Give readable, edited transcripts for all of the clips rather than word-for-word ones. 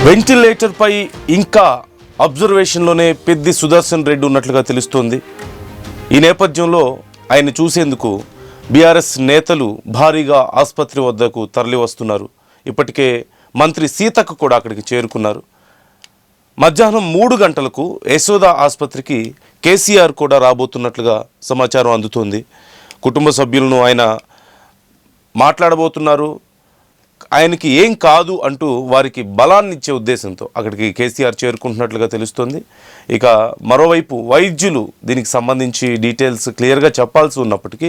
వెంటిలేటర్పై ఇంకా అబ్జర్వేషన్లోనే పెద్ది సుదర్శన్ రెడ్డి ఉన్నట్లుగా తెలుస్తోంది. ఈ నేపథ్యంలో ఆయన చూసేందుకు బీఆర్ఎస్ నేతలు భారీగా ఆసుపత్రి వద్దకు తరలి వస్తున్నారు. ఇప్పటికే మంత్రి సీతక్క కూడా అక్కడికి చేరుకున్నారు. మధ్యాహ్నం 3 గంటలకు యశోద ఆసుపత్రికి కేసీఆర్ కూడా రాబోతున్నట్లుగా సమాచారం అందుతోంది. కుటుంబ సభ్యులను ఆయన మాట్లాడబోతున్నారు. ఆయనకి ఏం కాదు అంటూ వారికి బలాన్ని ఇచ్చే ఉద్దేశంతో అక్కడికి కేసీఆర్ చేరుకుంటున్నట్లుగా తెలుస్తుంది. ఇక మరోవైపు వైద్యులు దీనికి సంబంధించి డీటెయిల్స్ క్లియర్గా చెప్పాల్సి ఉన్నప్పటికీ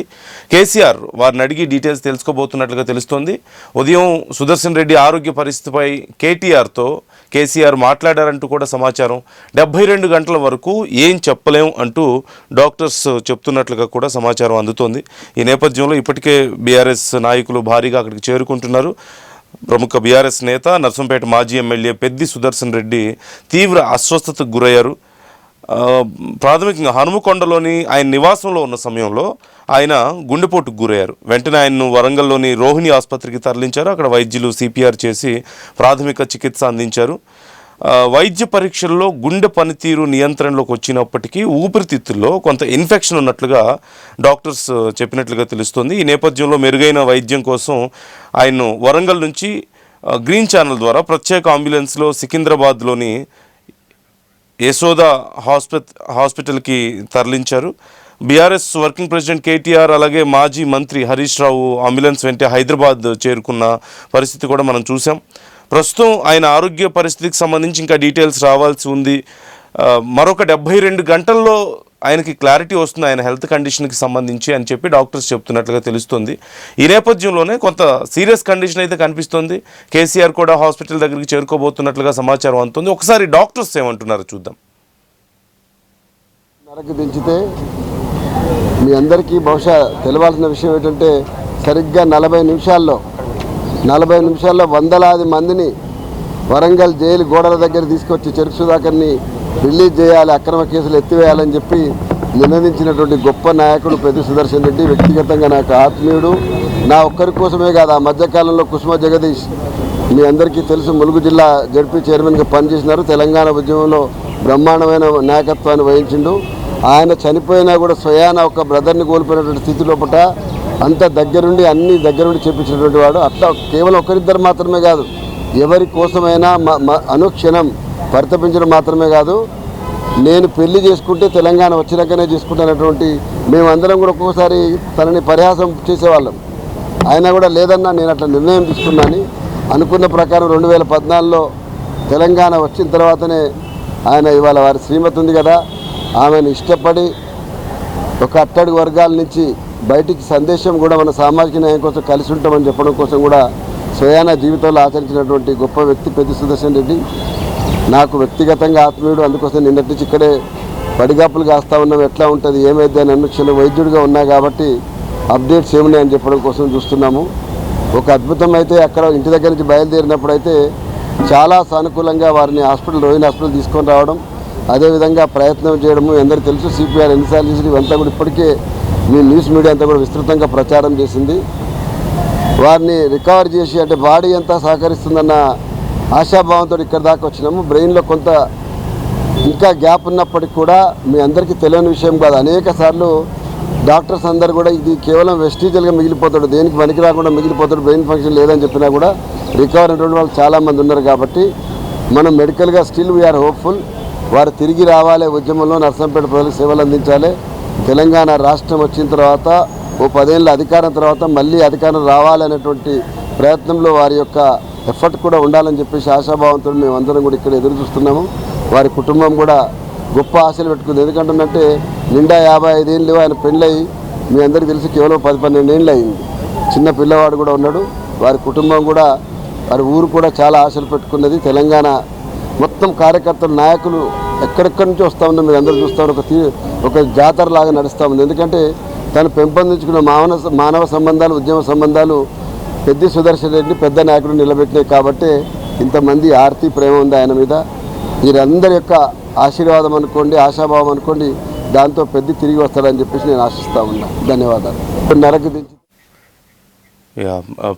కేసీఆర్ వారిని అడిగి డీటెయిల్స్ తెలుసుకోబోతున్నట్లుగా తెలుస్తోంది. ఉదయం సుదర్శన్ రెడ్డి ఆరోగ్య పరిస్థితిపై కేటీఆర్తో కేసీఆర్ మాట్లాడారంటూ కూడా సమాచారం. 72 గంటల వరకు ఏం చెప్పలేం అంటూ డాక్టర్స్ చెప్తున్నట్లుగా కూడా సమాచారం అందుతోంది. ఈ నేపథ్యంలో ఇప్పటికే బీఆర్ఎస్ నాయకులు భారీగా అక్కడికి చేరుకుంటున్నారు. ప్రముఖ బీఆర్ఎస్ నేత నర్సంపేట మాజీ ఎమ్మెల్యే పెద్ది సుదర్శన్ రెడ్డి తీవ్ర అస్వస్థతకు గురయ్యారు. ప్రాథమికంగా హనుమకొండలోని ఆయన నివాసంలో ఉన్న సమయంలో ఆయన గుండెపోటుకు గురయ్యారు. వెంటనే ఆయన్ను వరంగల్లోని రోహిణి ఆసుపత్రికి తరలించారు. అక్కడ వైద్యులు సిపిఆర్ చేసి ప్రాథమిక చికిత్స అందించారు. వైద్య పరీక్షల్లో గుండె పనితీరు నియంత్రణలోకి వచ్చినప్పటికీ ఊపిరితిత్తుల్లో కొంత ఇన్ఫెక్షన్ ఉన్నట్లుగా డాక్టర్స్ చెప్పినట్లుగా తెలుస్తుంది. ఈ నేపథ్యంలో మెరుగైన వైద్యం కోసం ఆయన్ను వరంగల్ నుంచి గ్రీన్ ఛానల్ ద్వారా ప్రత్యేక అంబులెన్స్లో సికింద్రాబాద్లోని యశోద హాస్పిటల్కి తరలించారు. బీఆర్ఎస్ వర్కింగ్ ప్రెసిడెంట్ కేటీఆర్ అలాగే మాజీ మంత్రి హరీష్ రావు అంబులెన్స్ వెంటే హైదరాబాద్ చేరుకున్న పరిస్థితి కూడా మనం చూసాం. ప్రస్తుతం ఆయన ఆరోగ్య పరిస్థితికి సంబంధించి ఇంకా డీటెయిల్స్ రావాల్సి ఉంది. మరొక 72 గంటల్లో ఆయనకి క్లారిటీ వస్తుంది ఆయన హెల్త్ కండిషన్కి సంబంధించి అని చెప్పి డాక్టర్స్ చెప్తున్నట్లుగా తెలుస్తుంది. ఈ నేపథ్యంలోనే కొంత సీరియస్ కండిషన్ అయితే కనిపిస్తుంది. కేసీఆర్ కూడా హాస్పిటల్ దగ్గరికి చేరుకోబోతున్నట్లుగా సమాచారం అందుతుంది. ఒకసారి డాక్టర్స్ ఏమంటున్నారో చూద్దాం. నరకు దించితే మీ అందరికీ బహుశా తెలవాల్సిన విషయం ఏంటంటే సరిగ్గా 40 నిమిషాల్లో వందలాది మందిని వరంగల్ జైలు గోడల దగ్గర తీసుకొచ్చి చెరుకు సుధాకర్ని రిలీజ్ చేయాలి, అక్రమ కేసులు ఎత్తివేయాలని చెప్పి నిర్ణయించినటువంటి గొప్ప నాయకుడు పెద్ది సుదర్శన్ రెడ్డి. వ్యక్తిగతంగా నాకు ఆత్మీయుడు. నా ఒక్కరి కోసమే కాదు, ఆ మధ్యకాలంలో కుసుమ జగదీష్ మీ అందరికీ తెలుసు, ములుగు జిల్లా జడ్పీ చైర్మన్గా పనిచేసినారు. తెలంగాణ ఉద్యమంలో బ్రహ్మాండమైన నాయకత్వాన్ని వహించిండు. ఆయన చనిపోయినా కూడా స్వయాన ఒక బ్రదర్ని కోల్పోయినటువంటి స్థితి లోపల అంత దగ్గరుండి అన్ని దగ్గరుండి చెప్పించినటువంటి వాడు. అట్లా కేవలం ఒకరిద్దరు మాత్రమే కాదు, ఎవరి కోసమైనా అనుక్షణం పరితపించడం మాత్రమే కాదు, నేను పెళ్లి చేసుకుంటే తెలంగాణ వచ్చినాకనే చేసుకుంటానటువంటి మేమందరం కూడా ఒక్కొక్కసారి తనని పరిహాసం చేసేవాళ్ళం. ఆయన కూడా లేదన్నా నేను అట్లా నిర్ణయం తీసుకున్నాను అనుకున్న ప్రకారం 2014లో తెలంగాణ వచ్చిన తర్వాతనే ఆయన ఇవాళ వారి శ్రీమతి ఉంది కదా, ఆమెను ఇష్టపడి ఒక అట్టడుగు వర్గాల నుంచి బయటికి సందేశం కూడా మన సామాజిక న్యాయం కోసం కలిసి ఉంటామని చెప్పడం కోసం కూడా స్వయాన జీవితంలో ఆచరించినటువంటి గొప్ప వ్యక్తి పెద్ది సుదర్శన్ రెడ్డి. నాకు వ్యక్తిగతంగా ఆత్మీయుడు. అందుకోసం నిన్నటి నుంచి ఇక్కడే పడిగాపులు కాస్తా ఉన్నాం, ఎట్లా ఉంటుంది ఏమైంది అని అనుక్షణ వైద్యుడిగా ఉన్నా కాబట్టి అప్డేట్స్ ఏమున్నాయని చెప్పడం కోసం చూస్తున్నాము. ఒక అద్భుతం అయితే అక్కడ ఇంటి దగ్గర నుంచి బయలుదేరినప్పుడు అయితే చాలా సానుకూలంగా వారిని రోహిణి హాస్పిటల్ తీసుకొని రావడం, అదేవిధంగా ప్రయత్నం చేయడము. అందరికీ తెలుసు సిపిఆర్ ఎన్నిసార్లు చేసి ఇవంతా కూడా ఇప్పటికే మీ న్యూస్ మీడియా అంతా కూడా విస్తృతంగా ప్రచారం చేసింది. వారిని రికవర్ చేసి అంటే బాడీ అంతా సహకరిస్తుందన్న ఆశాభావంతో ఇక్కడ దాకా వచ్చినాము. బ్రెయిన్లో కొంత ఇంకా గ్యాప్ ఉన్నప్పటికీ కూడా మీ అందరికీ తెలియని విషయం కాదు, అనేక సార్లు డాక్టర్స్ అందరు కూడా ఇది కేవలం వెస్టిజియల్గా మిగిలిపోతాడు, దేనికి పనికి రాకుండా మిగిలిపోతాడు, బ్రెయిన్ ఫంక్షన్ లేదని చెప్పినా కూడా రికవర్ అయినటువంటి వాళ్ళు చాలామంది ఉన్నారు. కాబట్టి మనం మెడికల్గా స్టిల్ వీఆర్ హోప్ఫుల్. వారు తిరిగి రావాలి, ఉద్యమంలో నర్సంపేట ప్రజలకు సేవలు అందించాలి. తెలంగాణ రాష్ట్రం వచ్చిన తర్వాత ఓ 10 ఏళ్ళ అధికారం తర్వాత మళ్ళీ అధికారం రావాలనేటువంటి ప్రయత్నంలో వారి యొక్క ఎఫర్ట్ కూడా ఉండాలని చెప్పేసి ఆశాభావంతో మేమందరం కూడా ఇక్కడ ఎదురు చూస్తున్నాము. వారి కుటుంబం కూడా గొప్ప ఆశలు పెట్టుకుంది. ఎందుకంటే నిండా 55 ఏళ్ళు ఆయన పెళ్ళయి మీ అందరికీ తెలిసి కేవలం 10-12 ఏళ్ళు అయింది. చిన్న పిల్లవాడు కూడా ఉన్నాడు. వారి కుటుంబం కూడా వారి ఊరు కూడా చాలా ఆశలు పెట్టుకున్నది. తెలంగాణ మొత్తం కార్యకర్తలు నాయకులు ఎక్కడెక్కడి నుంచి వస్తూ ఉన్నాం, మీరు అందరూ చూస్తారు. ఒక జాతర లాగా నడుస్తూ ఉంది. ఎందుకంటే తను పెంపొందించుకున్న మానవ సంబంధాలు, ఉద్యమ సంబంధాలు పెద్ది సుదర్శన్ రెడ్డి పెద్ద నాయకుడు నిలబెట్టినాయి. కాబట్టి ఇంతమంది ఆర్తి ప్రేమ ఉంది ఆయన మీద. వీరందరి యొక్క ఆశీర్వాదం అనుకోండి, ఆశాభావం అనుకోండి, దాంతో పెద్ది తిరిగి వస్తాడని చెప్పేసి నేను ఆశిస్తూ ఉన్నా. ధన్యవాదాలు. నరకు దించి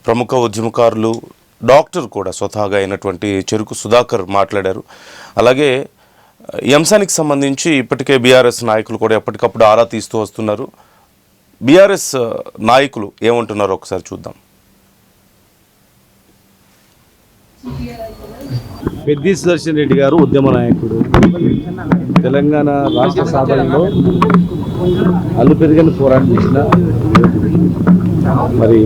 ప్రముఖ ఉద్యమకారులు డాక్టర్ కూడా స్వతహాగా అయినటువంటి చెరుకు సుధాకర్ మాట్లాడారు. అలాగే ఈ అంశానికి సంబంధించి ఇప్పటికే బీఆర్ఎస్ నాయకులు కూడా ఎప్పటికప్పుడు ఆరా తీస్తూ వస్తున్నారు. బీఆర్ఎస్ నాయకులు ఏమంటున్నారో ఒకసారి చూద్దాం. పెద్ది సుదర్శన్ రెడ్డి గారు ఉద్యమ నాయకుడు, తెలంగాణ రాష్ట్ర సాధనలో అల్లుపెరుగని పోరాటం చేసిన మరి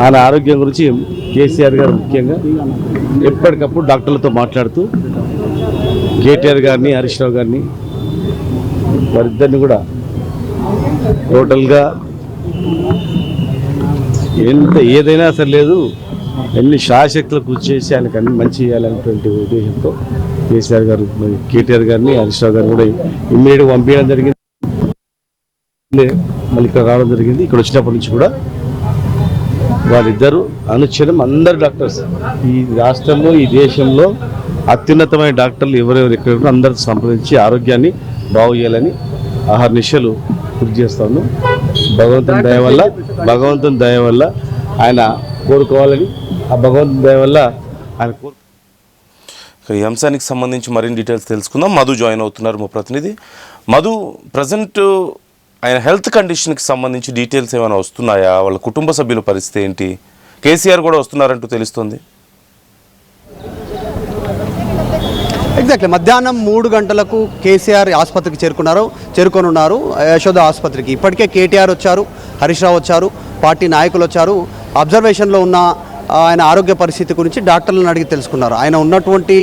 ఆయన ఆరోగ్యం గురించి కేసీఆర్ గారు ముఖ్యంగా ఎప్పటికప్పుడు డాక్టర్లతో మాట్లాడుతూ కేటీఆర్ గారిని హరీష్ రావు గారిని వారిద్దరిని కూడా టోటల్గా ఏదైనా సరే లేదు ఎన్ని శాశక్తులు కృషి చేసి ఆయనకు అన్ని మంచి చేయాలనేటువంటి ఉద్దేశంతో కేసీఆర్ గారు కేటీఆర్ గారిని హరీష్ రావు గారిని కూడా ఇమ్మీడియట్గా పంపించడం జరిగింది. మళ్ళీ ఇక్కడ రావడం జరిగింది. ఇక్కడ వచ్చినప్పటి నుంచి కూడా వారిద్దరూ అనుక్షణం అందరు డాక్టర్స్ ఈ రాష్ట్రంలో ఈ దేశంలో అత్యున్నతమైన డాక్టర్లు ఎవరెవరు ఎక్కడ అందరూ సంప్రదించి ఆరోగ్యాన్ని బాగు చేయాలని ఆహార్నిశలు కృషి చేస్తాను. భగవంతుని దయ వల్ల ఆయన కోరుకోవాలని ఆ భగవంతుని దయ వల్ల ఆయన ఈ అంశానికి సంబంధించి మరిన్ని డీటెయిల్స్ తెలుసుకుందాం. మధు జాయిన్ అవుతున్నారు మా ప్రతినిధి. మధు, ప్రజెంట్ ఆయన హెల్త్ కండిషన్కి సంబంధించి డీటెయిల్స్ ఏమైనా వస్తున్నాయా? వాళ్ళ కుటుంబ సభ్యుల పరిస్థితి ఏంటి? కేసీఆర్ కూడా వస్తున్నారంటూ తెలుస్తుంది. ఎగ్జాక్ట్లీ మధ్యాహ్నం 3 గంటలకు కేసీఆర్ ఆసుపత్రికి చేరుకొనున్నారు యశోద ఆసుపత్రికి. ఇప్పటికే కేటీఆర్ వచ్చారు, హరీష్ రావు వచ్చారు, పార్టీ నాయకులు వచ్చారు. అబ్జర్వేషన్లో ఉన్న ఆయన ఆరోగ్య పరిస్థితి గురించి డాక్టర్లను అడిగి తెలుసుకున్నారు. ఆయన ఉన్నటువంటి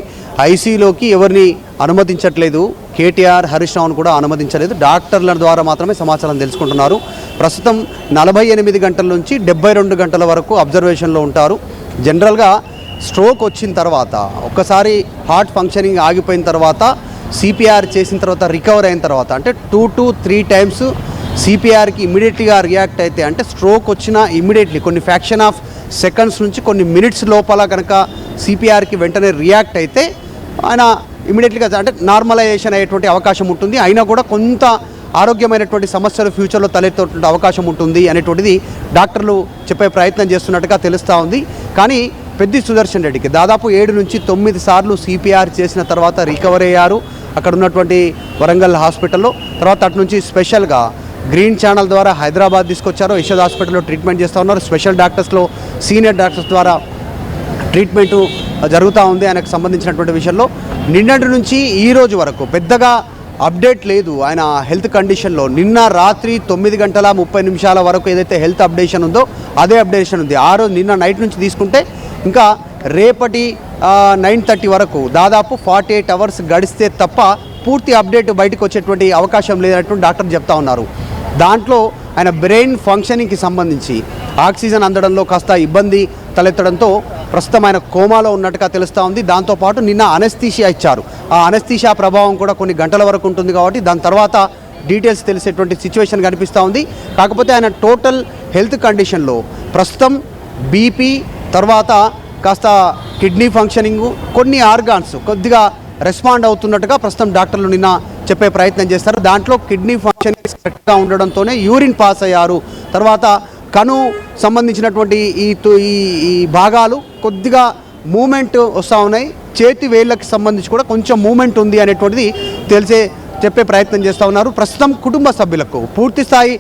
ఐసీయూలోకి ఎవరిని అనుమతించట్లేదు, కేటీఆర్ హరీష్ రావును కూడా అనుమతించలేదు. డాక్టర్ల ద్వారా మాత్రమే సమాచారం తెలుసుకుంటున్నారు. ప్రస్తుతం 48 గంటల నుంచి 72 గంటల వరకు అబ్జర్వేషన్లో ఉంటారు. జనరల్గా స్ట్రోక్ వచ్చిన తర్వాత ఒక్కసారి హార్ట్ ఫంక్షనింగ్ ఆగిపోయిన తర్వాత సిపిఆర్ చేసిన తర్వాత రికవర్ అయిన తర్వాత అంటే 2 to 3 టైమ్స్ సిపిఆర్కి ఇమ్మీడియట్గా రియాక్ట్ అయితే అంటే స్ట్రోక్ వచ్చిన ఇమ్మీడియట్లీ కొన్ని ఫ్యాక్షన్ ఆఫ్ సెకండ్స్ నుంచి కొన్ని మినిట్స్ లోపల కనుక సిపిఆర్కి వెంటనే రియాక్ట్ అయితే ఆయన ఇమ్మీడియట్లీగా అంటే నార్మలైజేషన్ అయ్యేటువంటి అవకాశం ఉంటుంది. అయినా కూడా కొంత ఆరోగ్యమైనటువంటి సమస్యలు ఫ్యూచర్లో తలెత్తేటువంటి అవకాశం ఉంటుంది అనేటువంటిది డాక్టర్లు చెప్పే ప్రయత్నం చేస్తున్నట్టుగా తెలుస్తూ ఉంది. కానీ పెద్ది సుదర్శన్ రెడ్డికి దాదాపు 7 నుంచి 9 సార్లు సిపిఆర్ చేసిన తర్వాత రికవర్ అయ్యారు అక్కడ ఉన్నటువంటి వరంగల్ హాస్పిటల్లో. తర్వాత అటు నుంచి స్పెషల్గా గ్రీన్ ఛానల్ ద్వారా హైదరాబాద్ తీసుకొచ్చారు. యశోద హాస్పిటల్లో ట్రీట్మెంట్ చేస్తూ ఉన్నారు. స్పెషల్ డాక్టర్స్లో సీనియర్ డాక్టర్స్ ద్వారా ట్రీట్మెంటు జరుగుతూ ఉంది. ఆయనకు సంబంధించినటువంటి విషయంలో నిన్నటి నుంచి ఈ రోజు వరకు పెద్దగా అప్డేట్ లేదు ఆయన హెల్త్ కండిషన్లో. నిన్న రాత్రి 9:30 వరకు ఏదైతే హెల్త్ అప్డేషన్ ఉందో అదే అప్డేషన్ ఉంది. ఆ రోజు నిన్న నైట్ నుంచి తీసుకుంటే ఇంకా రేపటి 9:30 వరకు దాదాపు 48 అవర్స్ గడిస్తే తప్ప పూర్తి అప్డేట్ బయటకు వచ్చేటువంటి అవకాశం లేనటువంటి డాక్టర్ చెప్తా ఉన్నారు. దాంట్లో ఆయన బ్రెయిన్ ఫంక్షనింగ్కి సంబంధించి ఆక్సిజన్ అందడంలో కాస్త ఇబ్బంది తలెత్తడంతో ప్రస్తుతం ఆయన కోమాలో ఉన్నట్టుగా తెలుస్తూ ఉంది. దాంతోపాటు నిన్న అనెస్థీషియా ఇచ్చారు. ఆ అనెస్థీషియా ప్రభావం కూడా కొన్ని గంటల వరకు ఉంటుంది కాబట్టి దాని తర్వాత డీటెయిల్స్ తెలిసేటువంటి సిచ్యువేషన్ కనిపిస్తూ ఉంది. కాకపోతే ఆయన టోటల్ హెల్త్ కండిషన్లో ప్రస్తుతం బీపీ తర్వాత కాస్త కిడ్నీ ఫంక్షనింగ్ కొన్ని ఆర్గాన్స్ కొద్దిగా రెస్పాండ్ అవుతున్నట్టుగా ప్రస్తుతం డాక్టర్లు నిన్న చెప్పే ప్రయత్నం చేస్తారు. దాంట్లో కిడ్నీ ఫంక్షనింగ్ కరెక్ట్గా ఉండడంతోనే యూరిన్ పాస్ అయ్యారు. తర్వాత కను సంబంధించినటువంటి ఈ భాగాలు కొద్దిగా మూమెంట్ వస్తూ ఉన్నాయి. చేతి వేళ్ళకి సంబంధించి కూడా కొంచెం మూమెంట్ ఉంది అనేటువంటిది చెప్పే ప్రయత్నం చేస్తూ ఉన్నారు. ప్రస్తుతం కుటుంబ సభ్యులకు పూర్తి స్థాయి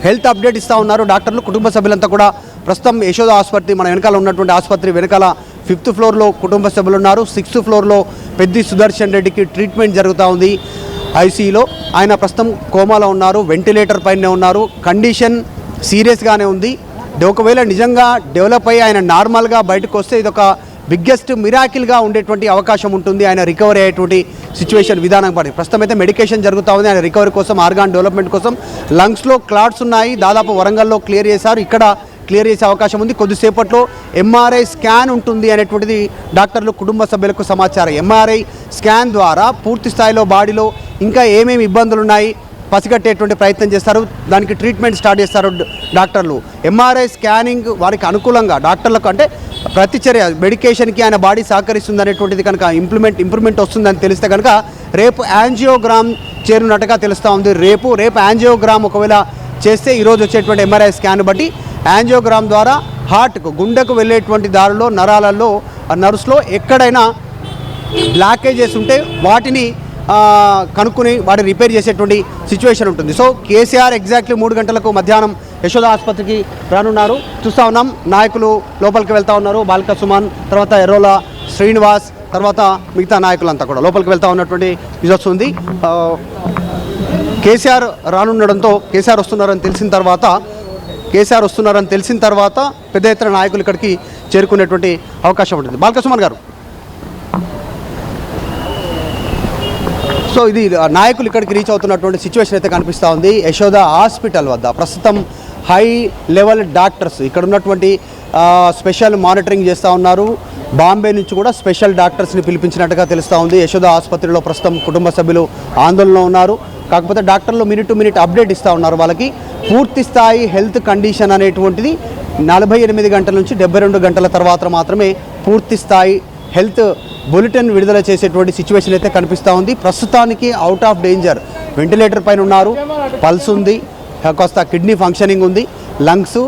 హెల్త్ అప్డేట్ ఇస్తూ ఉన్నారు డాక్టర్లు. కుటుంబ సభ్యులంతా కూడా ప్రస్తుతం యశోద ఆసుపత్రి మన వెనకాల ఉన్నటువంటి ఆసుపత్రి వెనకాల 5th ఫ్లోర్లో కుటుంబ సభ్యులు ఉన్నారు. 6th ఫ్లోర్లో పెద్ది సుదర్శన్ రెడ్డికి ట్రీట్మెంట్ జరుగుతూ ఉంది ఐసీయూలో. ఆయన ప్రస్తుతం కోమాలో ఉన్నారు, వెంటిలేటర్ పైనే ఉన్నారు. కండిషన్ సీరియస్గానే ఉంది. ఒకవేళ నిజంగా డెవలప్ అయ్యి ఆయన నార్మల్గా బయటకు వస్తే ఇదొక బిగ్గెస్ట్ మిరాకిల్గా ఉండేటువంటి అవకాశం ఉంటుంది. ఆయన రికవరీ అయ్యేటువంటి సిచ్యువేషన్ విధానం పడి ప్రస్తుతం అయితే మెడికేషన్ జరుగుతూ ఉంది ఆయన రికవరీ కోసం, ఆర్గాన్ డెవలప్మెంట్ కోసం. లంగ్స్లో క్లాట్స్ ఉన్నాయి, దాదాపు వరంగల్లో క్లియర్ చేశారు, ఇక్కడ క్లియర్ చేసే అవకాశం ఉంది. కొద్దిసేపట్లో ఎంఆర్ఐ స్కాన్ ఉంటుంది అనేటువంటిది డాక్టర్లు కుటుంబ సభ్యులకు సమాచారం. ఎంఆర్ఐ స్కాన్ ద్వారా పూర్తి స్థాయిలో బాడీలో ఇంకా ఏమేమి ఇబ్బందులు ఉన్నాయి పసిగట్టేటువంటి ప్రయత్నం చేస్తారు. దానికి ట్రీట్మెంట్ స్టార్ట్ చేస్తారు డాక్టర్లు. ఎంఆర్ఐ స్కానింగ్ వారికి అనుకూలంగా డాక్టర్లకు అంటే ప్రతిచర్య మెడికేషన్కి ఆయన బాడీ సహకరిస్తుంది అనేటువంటిది కనుక ఇంప్రూవ్మెంట్ వస్తుందని తెలిస్తే కనుక రేపు యాంజియోగ్రామ్ చేరున్నట్టుగా తెలుస్తూ ఉంది. రేపు యాంజియోగ్రామ్ ఒకవేళ చేస్తే ఈరోజు వచ్చేటువంటి ఎంఆర్ఐ స్కాన్ బట్టి యాంజియోగ్రామ్ ద్వారా హార్ట్కు గుండెకు వెళ్ళేటువంటి దారిలో నరాలలో నర్వ్స్లో ఎక్కడైనా బ్లాకేజెస్ ఉంటే వాటిని కనుక్కుని వాటి రిపేర్ చేసేటువంటి సిచ్యువేషన్ ఉంటుంది. సో కేసీఆర్ ఎగ్జాక్ట్లీ 3 గంటలకు మధ్యాహ్నం యశోద ఆసుపత్రికి రానున్నారు. చూస్తూ ఉన్నాం నాయకులు లోపలికి వెళ్తూ ఉన్నారు. బాల్క సుమన్, తర్వాత ఎర్రోల శ్రీనివాస్, తర్వాత మిగతా నాయకులంతా కూడా లోపలికి వెళ్తూ ఉన్నటువంటి ఇది వస్తుంది. కేసీఆర్ రానుండడంతో కేసీఆర్ వస్తున్నారని తెలిసిన తర్వాత పెద్ద ఎత్తున నాయకులు ఇక్కడికి చేరుకునేటువంటి అవకాశం ఉంటుంది. బాల్క సుమన్ గారు, సో ఇది నాయకులు ఇక్కడికి రీచ్ అవుతున్నటువంటి సిచ్యువేషన్ అయితే కనిపిస్తూ ఉంది. యశోద హాస్పిటల్ వద్ద ప్రస్తుతం హై లెవెల్ డాక్టర్స్ ఇక్కడ ఉన్నటువంటి స్పెషల్ మానిటరింగ్ చేస్తూ ఉన్నారు. బాంబే నుంచి కూడా స్పెషల్ డాక్టర్స్ని పిలిపించినట్టుగా తెలుస్తూ ఉంది. యశోద ఆసుపత్రిలో ప్రస్తుతం కుటుంబ సభ్యులు ఆందోళనలో ఉన్నారు. కాకపోతే డాక్టర్లు మినిట్ టు మినిట్ అప్డేట్ ఇస్తూ ఉన్నారు. వాళ్ళకి పూర్తి స్థాయి హెల్త్ కండిషన్ అనేటువంటిది 48 గంటల నుంచి 72 గంటల తర్వాత మాత్రమే పూర్తి స్థాయి హెల్త్ బులెటిన్ విడుదల చేసేటువంటి సిచ్యువేషన్ అయితే కనిపిస్తూ ఉంది. ప్రస్తుతానికి అవుట్ ఆఫ్ డేంజర్, వెంటిలేటర్ పైన ఉన్నారు, పల్స్ ఉంది, కాస్త కిడ్నీ ఫంక్షనింగ్ ఉంది, లంగ్స్,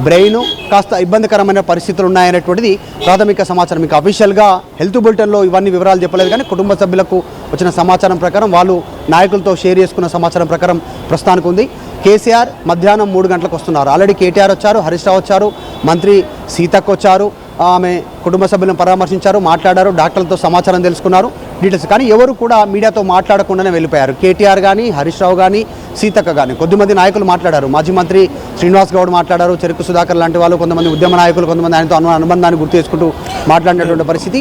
బ్రెయిన్ కాస్త ఇబ్బందికరమైన పరిస్థితులు ఉన్నాయనేటువంటిది ప్రాథమిక సమాచారం. మీకు అఫీషియల్గా హెల్త్ బులెటిన్లో ఇవన్నీ వివరాలు చెప్పలేదు, కానీ కుటుంబ సభ్యులకు వచ్చిన సమాచారం ప్రకారం, వాళ్ళు నాయకులతో షేర్ చేసుకున్న సమాచారం ప్రకారం ప్రస్తుతానికి ఉంది. కేసీఆర్ మధ్యాహ్నం 3 గంటలకు వస్తున్నారు. ఆల్రెడీ కేటీఆర్ వచ్చారు, హరీష్ రావు వచ్చారు, మంత్రి సీతక్క వచ్చారు, ఆమె కుటుంబ సభ్యులను పరామర్శించారు, మాట్లాడారు, డాక్టర్లతో సమాచారం తెలుసుకున్నారు, డీటెయిల్స్. కానీ ఎవరు కూడా మీడియాతో మాట్లాడకుండానే వెళ్ళిపోయారు. కేటీఆర్ కానీ, హరీష్ రావు కానీ, సీతక్క కానీ, కొద్దిమంది నాయకులు మాట్లాడారు. మాజీ మంత్రి శ్రీనివాస్ గౌడ్ మాట్లాడారు, చెరుకు సుధాకర్ లాంటి వాళ్ళు, కొంతమంది ఉద్యమ నాయకులు, కొంతమంది ఆయనతో అనుబంధాన్ని గుర్తు చేసుకుంటూ మాట్లాడినటువంటి పరిస్థితి.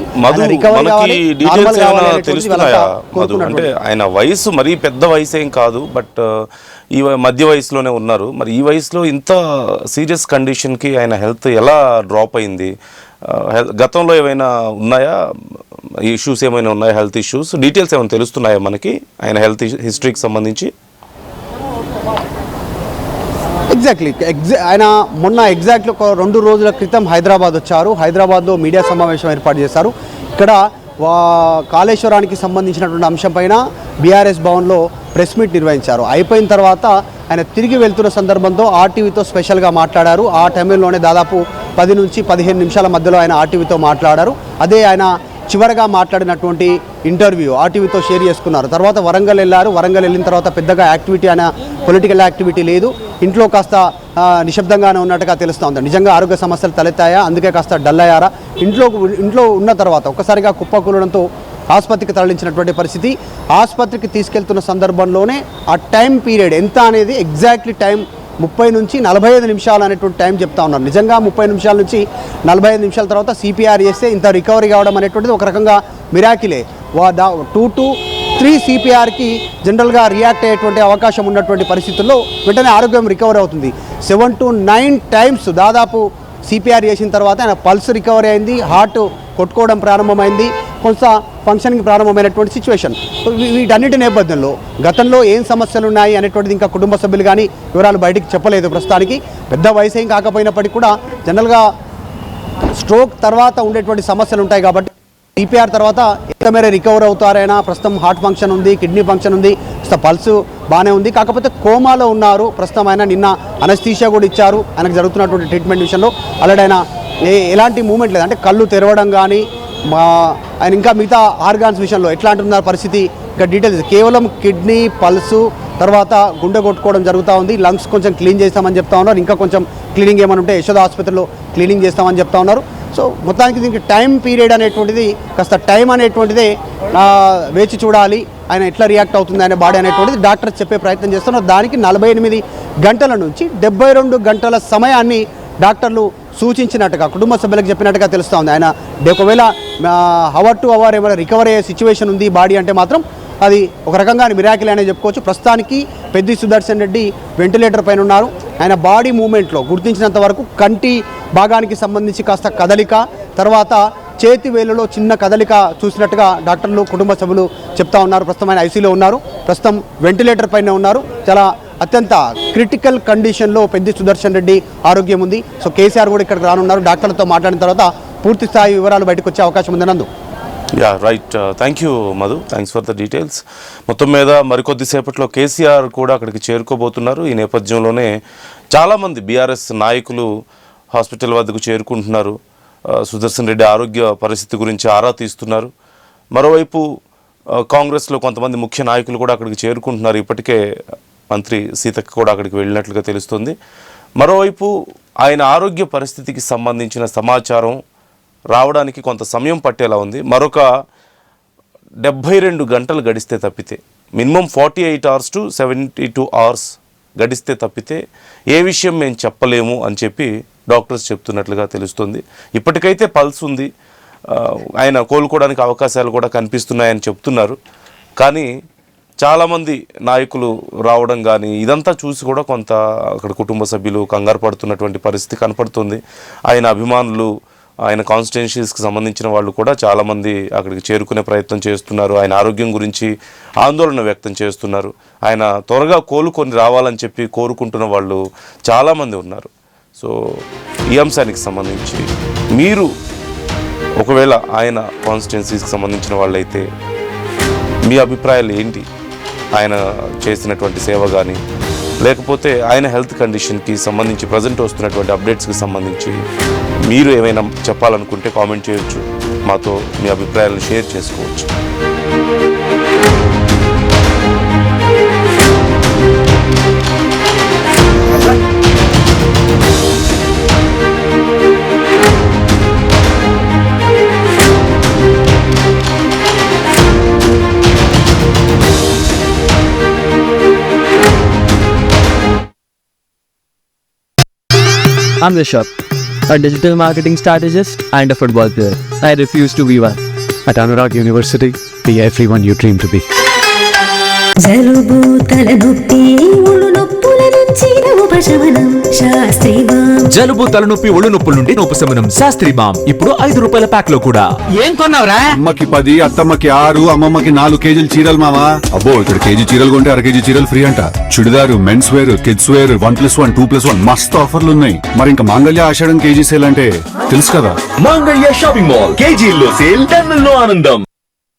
అంటే ఆయన వయసు మరీ పెద్ద వయసు ఏం కాదు, బట్ ఈ మధ్య వయసులోనే ఉన్నారు. మరి ఈ వయసులో ఇంత సీరియస్ కండిషన్కి ఆయన హెల్త్ ఎలా డ్రాప్ అయింది? గతంలో ఏమైనా ఉన్నాయా ఇష్యూస్, ఏమైనా ఉన్నాయా హెల్త్ ఇష్యూస్? డీటెయిల్స్ ఏమైనా తెలుస్తున్నాయా మనకి ఆయన హెల్త్ హిస్టరీకి సంబంధించి? ఎగ్జాక్ట్లీ ఆయన మొన్న ఎగ్జాక్ట్లీ ఒక 2 రోజుల క్రితం హైదరాబాద్ వచ్చారు. హైదరాబాద్లో మీడియా సమావేశం ఏర్పాటు చేశారు. ఇక్కడ కాళేశ్వరానికి సంబంధించినటువంటి అంశం పైన బీఆర్ఎస్ భవన్లో ప్రెస్ మీట్ నిర్వహించారు. అయిపోయిన తర్వాత ఆయన తిరిగి వెళ్తున్న సందర్భంతో ఆర్టీవీతో స్పెషల్గా మాట్లాడారు. ఆ టైంలోనే దాదాపు 10 నుంచి 15 నిమిషాల మధ్యలో ఆయన ఆర్టీవీతో మాట్లాడారు. అదే ఆయన చివరగా మాట్లాడినటువంటి ఇంటర్వ్యూ ఆర్టీవీతో షేర్ చేసుకున్నారు. తర్వాత వరంగల్ వెళ్ళారు. వరంగల్ వెళ్ళిన తర్వాత పెద్దగా యాక్టివిటీ అయినా పొలిటికల్ యాక్టివిటీ లేదు. ఇంట్లో కాస్త నిశ్శబ్దంగానే ఉన్నట్టుగా తెలుస్తూ ఉంది. నిజంగా ఆరోగ్య సమస్యలు తలెత్తాయా, అందుకే కాస్త డల్ అయ్యారా? ఇంట్లో ఉన్న తర్వాత ఒక్కసారిగా కుప్పకూలడంతో ఆసుపత్రికి తరలించినటువంటి పరిస్థితి. ఆసుపత్రికి తీసుకెళ్తున్న సందర్భంలోనే ఆ టైం పీరియడ్ ఎంత అనేది ఎగ్జాక్ట్లీ టైం 30 నుంచి 45 నిమిషాలు అనేటువంటి టైం చెప్తా ఉన్నారు. నిజంగా 30 నిమిషాల నుంచి 45 నిమిషాల తర్వాత సిపిఆర్ చేస్తే ఇంత రికవరీ కావడం అనేటువంటిది ఒక రకంగా మిరాకిలే. 2 to 3 సిపిఆర్కి జనరల్గా రియాక్ట్ అయ్యేటువంటి అవకాశం ఉన్నటువంటి పరిస్థితుల్లో వెంటనే ఆరోగ్యం రికవరీ అవుతుంది. 7 to 9 టైమ్స్ దాదాపు సిపిఆర్ చేసిన తర్వాత ఆయన పల్స్ రికవరీ అయింది, హార్ట్ కొట్టుకోవడం ప్రారంభమైంది, కొంత ఫంక్షనింగ్ ప్రారంభమైనటువంటి సిచ్యువేషన్. వీటన్నిటి నేపథ్యంలో గతంలో ఏం సమస్యలు ఉన్నాయి అనేటువంటిది ఇంకా కుటుంబ సభ్యులు కానీ వివరాలు బయటికి చెప్పలేదు. ప్రస్తుతానికి పెద్ద వయసు ఏం కాకపోయినప్పటికీ కూడా జనరల్గా స్ట్రోక్ తర్వాత ఉండేటువంటి సమస్యలు ఉంటాయి కాబట్టి సిపిఆర్ తర్వాత ఎంత మేర రికవర్ అవుతారైనా. ప్రస్తుతం హార్ట్ ఫంక్షన్ ఉంది, కిడ్నీ ఫంక్షన్ ఉంది, పల్స్ బాగానే ఉంది. కాకపోతే కోమాలో ఉన్నారు ప్రస్తుతం. ఆయన నిన్న అనస్థీషియా కూడా ఇచ్చారు ఆయనకు జరుగుతున్నటువంటి ట్రీట్మెంట్ విషయంలో. ఆల్రెడీ ఆయన ఎలాంటి మూమెంట్ లేదు, అంటే కళ్ళు తెరవడం కానీ ఆయన ఇంకా మిగతా ఆర్గాన్స్ విషయంలో ఎట్లా అంటున్నారు పరిస్థితి ఇంకా డీటెయిల్స్. కేవలం కిడ్నీ, పల్సు, తర్వాత గుండె కొట్టుకోవడం జరుగుతూ ఉంది. లంగ్స్ కొంచెం క్లీన్ చేస్తామని చెప్తా ఉన్నారు. ఇంకా కొంచెం క్లీనింగ్ ఏమైనా ఉంటే యశోద ఆసుపత్రిలో క్లీనింగ్ చేస్తామని చెప్తా ఉన్నారు. సో మొత్తానికి దీనికి టైం పీరియడ్ అనేటువంటిది, కాస్త టైం అనేటువంటిదే వేచి చూడాలి. ఆయన ఎట్లా రియాక్ట్ అవుతుంది ఆయన బాడీ అనేటువంటిది డాక్టర్ చెప్పే ప్రయత్నం చేస్తున్నారు. దానికి 48 గంటల నుంచి 72 గంటల సమయాన్ని డాక్టర్లు సూచించినట్టుగా కుటుంబ సభ్యులకు చెప్పినట్టుగా తెలుస్తూ ఉంది. ఆయన ఒకవేళ హవర్ టు అవర్ ఏమైనా రికవర్ అయ్యే సిచ్యువేషన్ ఉంది బాడీ అంటే మాత్రం అది ఒక రకంగా మిరాకిల్ అనే చెప్పుకోవచ్చు. ప్రస్తుతానికి పెద్ది సుదర్శన్ రెడ్డి వెంటిలేటర్ పైన ఉన్నారు. ఆయన బాడీ మూమెంట్లో గుర్తించినంత వరకు కంటి భాగానికి సంబంధించి కాస్త కదలిక, తర్వాత చేతి వేలులో చిన్న కదలిక చూసినట్టుగా డాక్టర్లు కుటుంబ సభ్యులు చెప్తా ఉన్నారు. ప్రస్తుతం ఆయన ఐసీలో ఉన్నారు, ప్రస్తుతం వెంటిలేటర్ పైన ఉన్నారు. చాలా అత్యంత క్రిటికల్ కండిషన్లో పెద్ది సుదర్శన్ రెడ్డి ఆరోగ్యం ఉంది. సో కేసీఆర్ కూడా ఇక్కడికి రానున్నారు. డాక్టర్లతో మాట్లాడిన తర్వాత పూర్తి స్థాయి వివరాలు బయటకు వచ్చే అవకాశం ఉంది. నందు yeah right, thank you Madhu, thanks for the details. మొత్తం మీద మరికొద్దిసేపట్లో కేసీఆర్ కూడా అక్కడికి చేరుకోబోతున్నారు. ఈ నేపథ్యంలోనే చాలామంది బీఆర్ఎస్ నాయకులు హాస్పిటల్ వద్దకు చేరుకుంటున్నారు. సుదర్శన్ రెడ్డి ఆరోగ్య పరిస్థితి గురించి ఆరా తీస్తున్నారు. మరోవైపు కాంగ్రెస్లో కొంతమంది ముఖ్య నాయకులు కూడా అక్కడికి చేరుకుంటున్నారు. ఇప్పటికే మంత్రి సీతక్క కూడా అక్కడికి వెళ్ళినట్లుగా తెలుస్తుంది. మరోవైపు ఆయన ఆరోగ్య పరిస్థితికి సంబంధించిన సమాచారం రావడానికి కొంత సమయం పట్టేలా ఉంది. మరొక 72 గంటలు గడిస్తే తప్పితే, మినిమం 48 hours to 72 hours గడిస్తే తప్పితే ఏ విషయం మేము చెప్పలేము అని చెప్పి డాక్టర్స్ చెప్తున్నట్లుగా తెలుస్తుంది. ఇప్పటికైతే పల్స్ ఉంది, ఆయన కోలుకోవడానికి అవకాశాలు కూడా కనిపిస్తున్నాయని చెప్తున్నారు. కానీ చాలామంది నాయకులు రావడం కానీ ఇదంతా చూసి కూడా కొంత అక్కడ కుటుంబ సభ్యులు కంగారు పడుతున్నటువంటి పరిస్థితి కనపడుతుంది. ఆయన అభిమానులు, ఆయన కాన్స్టిట్యున్సీస్కి సంబంధించిన వాళ్ళు కూడా చాలామంది అక్కడికి చేరుకునే ప్రయత్నం చేస్తున్నారు. ఆయన ఆరోగ్యం గురించి ఆందోళన వ్యక్తం చేస్తున్నారు. ఆయన త్వరగా కోలుకొని రావాలని చెప్పి కోరుకుంటున్న వాళ్ళు చాలామంది ఉన్నారు. సో ఈ అంశానికి సంబంధించి మీరు ఒకవేళ ఆయన కాన్స్టిట్యున్సీస్కి సంబంధించిన వాళ్ళైతే మీ అభిప్రాయాలు ఏంటి? ఆయన చేసినటువంటి సేవ కానీ, లేకపోతే ఆయన హెల్త్ కండిషన్కి సంబంధించి ప్రజెంట్ వస్తున్నటువంటి అప్డేట్స్కి సంబంధించి మీరు ఏమైనా చెప్పాలనుకుంటే కామెంట్ చేయొచ్చు, మాతో మీ అభిప్రాయాలను షేర్ చేసుకోవచ్చు. I'm Rishabh, a digital marketing strategist and a football player. I refuse to be one. At Anurag University, be everyone you dream to be. జలుబు తలనొప్పి ఒళ్ళు నొప్పుల నుంచి ఉపశమనం శాస్త్రీ బామ్. జలుబు తలనొప్పి ఒళ్ళు నొప్పుల నుండి ఉపశమనం శాస్త్రీ బామ్ ఇప్పుడు ₹5 ప్యాక్ లో కూడా. ఏం కొన్నావురా? అమ్మకి 10, అత్తమ్మకి 6, అమ్మమ్మకి 4 కేజీలు చీరలు మావా. అబ్బో, ఇక్కడ కేజీ చీరలు కొంటే అర కేజీ చీరలు ఫ్రీ అంట. Churidar, men's wear, kids wear, 1+1, 2+1 మస్తు ఆఫర్లు ఉన్నాయి. మరి ఇంకా మాంగళ్య ఆషాఢం కేజీ సేల్ అంటే తెలుసు కదా. మాంగళ్య షాపింగ్ మాల్ కేజీల్లో సేల్, టన్నుల్లో ఆనందం.